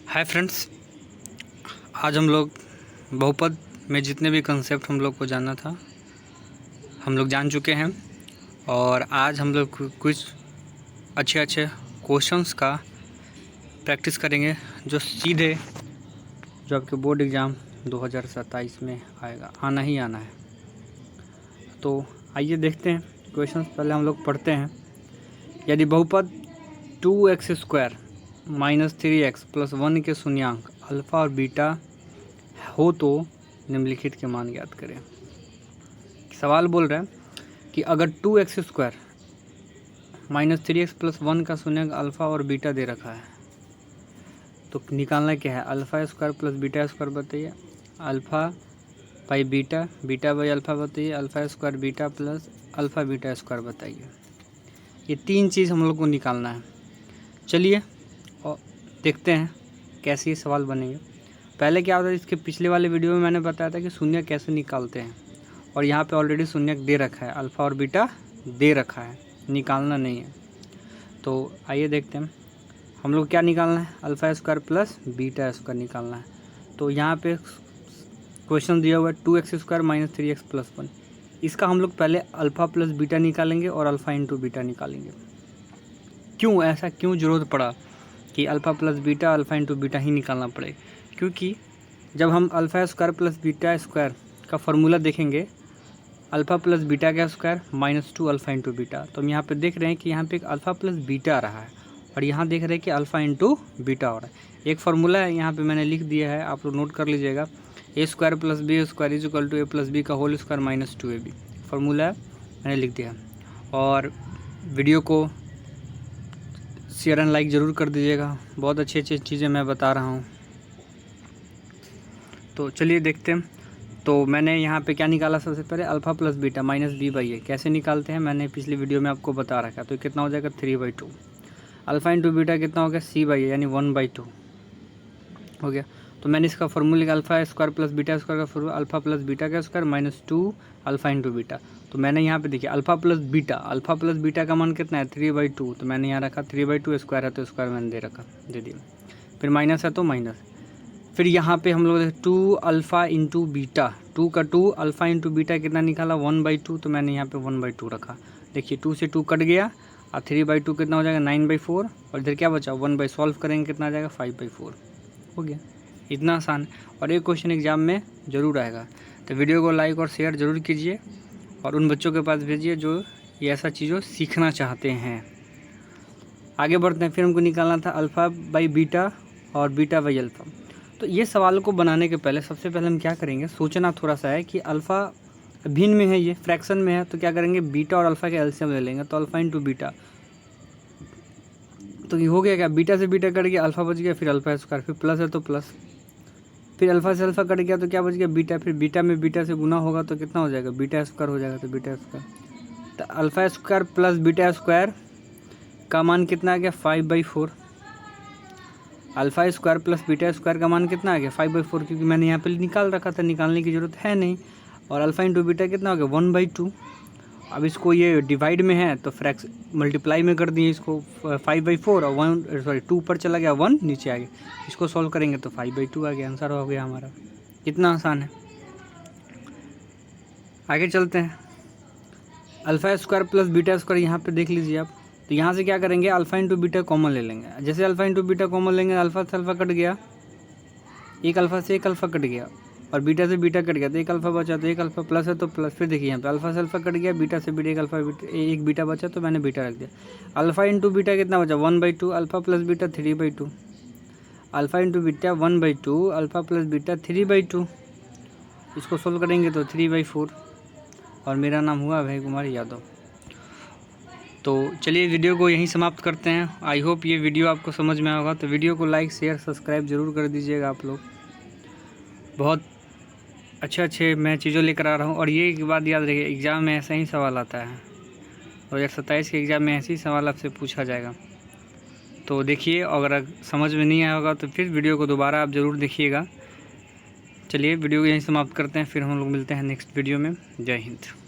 Hi friends, आज हम लोग बहुपद में जितने भी कंसेप्ट हम लोग को जानना था हम लोग जान चुके हैं। और आज हम लोग कुछ अच्छे क्वेश्चंस का प्रैक्टिस करेंगे जो सीधे जो आपके बोर्ड एग्ज़ाम 2027 में आना ही आना है। तो आइए देखते हैं क्वेश्चंस। पहले हम लोग पढ़ते हैं। यदि बहुपद 2x² - 3x + 1 के शून्यांक अल्फ़ा और बीटा हो तो निम्नलिखित के मान ज्ञात करें। सवाल बोल रहा है कि अगर 2x² - 3x + 1 का शून्यांक अल्फ़ा और बीटा दे रखा है तो निकालना क्या है। Alpha square plus beta square बताइए, alpha by beta, beta by alpha बताइए, alpha square beta plus alpha beta square बताइए। ये तीन चीज़ हम लोग को निकालना है। चलिए और देखते हैं कैसे ये सवाल बनेंगे। पहले क्या होता है, इसके पिछले वाले वीडियो में मैंने बताया था कि शून्य कैसे निकालते हैं, और यहाँ पे ऑलरेडी शून्य दे रखा है, अल्फ़ा और बीटा दे रखा है, निकालना नहीं है। तो आइए देखते हैं हम लोग क्या निकालना है। Alpha square plus beta square निकालना है। तो यहाँ पे क्वेश्चन दिया हुआ है 2x² - 3x + 1। इसका हम लोग पहले अल्फ़ा प्लस बीटा निकालेंगे और अल्फ़ा इंटू बीटा निकालेंगे। क्यों ऐसा क्यों ज़रूरत पड़ा कि alpha plus beta alpha into beta ही निकालना पड़े? क्योंकि जब हम alpha square plus beta square का फॉर्मूला देखेंगे, अल्फ़ा प्लस बीटा का स्क्वायर -2 अल्फ़ा इंटू बीटा, तो हम यहाँ पे देख रहे हैं कि यहाँ पे एक अल्फ़ा प्लस बीटा आ रहा है और यहाँ देख रहे हैं कि अल्फ़ा इंटू बीटा हो रहा है। एक फार्मूला है यहाँ पे मैंने लिख दिया है, आप लोग नोट कर लीजिएगा। a² + b² = a + b का होल स्क्वायर -2ab फार्मूला है, मैंने लिख दिया। और वीडियो को शेयर एंड लाइक ज़रूर कर दीजिएगा, बहुत अच्छी चीज़ें मैं बता रहा हूँ। तो चलिए देखते हैं। तो मैंने यहाँ पे क्या निकाला, सबसे पहले अल्फ़ा प्लस बीटा -b/a कैसे निकालते हैं मैंने पिछली वीडियो में आपको बता रखा। तो कितना हो जाएगा 3/2। अल्फ़ा इंटू बीटा कितना हो गया c/a यानी 1/2 हो गया। तो मैंने इसका फॉर्मूला लिखा alpha square plus beta square का फॉर्मूला अल्फ़ा प्लस बीटा का स्क्वायर -2 अल्फ़ा इंटू बीटा। तो मैंने यहाँ पे देखिए अल्फ़ा प्लस बीटा का मान कितना है 3/2। तो मैंने यहाँ रखा 3/2, स्क्वायर है तो स्क्वायर मैंने दे दिया, फिर माइनस है तो माइनस। फिर यहाँ पे हम लोग 2 अल्फ़ा इंटू बीटा, 2 का 2 अल्फ़ा इंटू बीटा कितना निकाला 1/2। तो मैंने यहाँ पे 1/2 रखा। देखिए 2 से 2 कट गया और 3/2 कितना हो जाएगा 9/4। और इधर क्या बचा 1/, सॉल्व करेंगे कितना आ जाएगा 5/4 हो गया। इतना आसान है और एक क्वेश्चन एग्जाम में ज़रूर आएगा। तो वीडियो को लाइक और शेयर ज़रूर कीजिए और उन बच्चों के पास भेजिए जो ये ऐसा चीज़ों सीखना चाहते हैं। आगे बढ़ते हैं। फिर हमको निकालना था अल्फ़ा बाई बीटा और बीटा बाई अल्फ़ा। तो ये सवाल को बनाने के पहले सबसे पहले हम क्या करेंगे, सोचना थोड़ा सा है कि अल्फ़ा भिन्न में है, ये फ्रैक्शन में है, तो क्या करेंगे बीटा और अल्फ़ा के एलसीएम ले लेंगे। तो अल्फ़ा इंटू बीटा, तो ये हो गया क्या, बीटा से बीटा कट गया, अल्फ़ा बच गया, फिर अल्फ़ा स्क्वायर, फिर प्लस है तो प्लस, फिर अल्फ़ा से अल्फ़ा कट गया तो क्या बच गया बीटा, फिर बीटा में बीटा से गुना होगा तो कितना हो जाएगा बीटा स्क्वायर हो जाएगा। तो बीटा स्क्वायर, तो alpha square plus beta square का मान कितना आ गया 5/4। Alpha square plus beta square का मान कितना आ गया 5/4, क्योंकि मैंने यहाँ पे निकाल रखा था, निकालने की ज़रूरत है नहीं। और अल्फ़ा इंटू बीटा कितना हो गया 1/2। अब इसको ये डिवाइड में है तो फ्रैक्स मल्टीप्लाई में कर दिए इसको 5/4 और 2 पर चला गया 1 नीचे आ गया। इसको सॉल्व करेंगे तो 5/2 आ गया, आंसर हो गया हमारा। कितना आसान है। आगे चलते हैं। Alpha square plus beta square यहाँ पे देख लीजिए आप। तो यहाँ से क्या करेंगे अल्फ़ा इंटू बीटा कॉमन ले लेंगे। जैसे अल्फ़ा इंटू बीटा कॉमन लेंगे, अल्फ़ा से अल्फ़ा कट गया, एक अल्फ़ा से एक अल्फ़ा कट गया, और बीटा से बीटा कट गया तो एक अल्फ़ा बचा, तो एक अल्फ़ा प्लस है तो प्लस। फिर देखिए यहाँ पे अल्फ़ा से अल्फ़ा कट गया, बीटा से बीटा, एक बीटा बचा तो मैंने बीटा रख दिया। अल्फ़ा इंटू बीटा कितना बचा 1/2, alpha plus beta 3/2, alpha into beta 1/2, alpha plus beta 3/2। इसको सोल्व करेंगे तो 3/4। और मेरा नाम हुआ अभय कुमार यादव। तो चलिए वीडियो को यहीं समाप्त करते हैं। आई होप ये वीडियो आपको समझ में आया होगा। तो वीडियो को लाइक शेयर सब्सक्राइब ज़रूर कर दीजिएगा आप लोग। बहुत अच्छे मैं चीज़ों लेकर आ रहा हूँ। और ये एक बात याद रखिए, एग्ज़ाम में ऐसा ही सवाल आता है, 2027 के एग्ज़ाम में ऐसे ही सवाल आपसे पूछा जाएगा। तो देखिए, अगर समझ में नहीं आया होगा तो फिर वीडियो को दोबारा आप ज़रूर देखिएगा। चलिए वीडियो को यहीं समाप्त करते हैं, फिर हम लोग मिलते हैं नेक्स्ट वीडियो में। जय हिंद।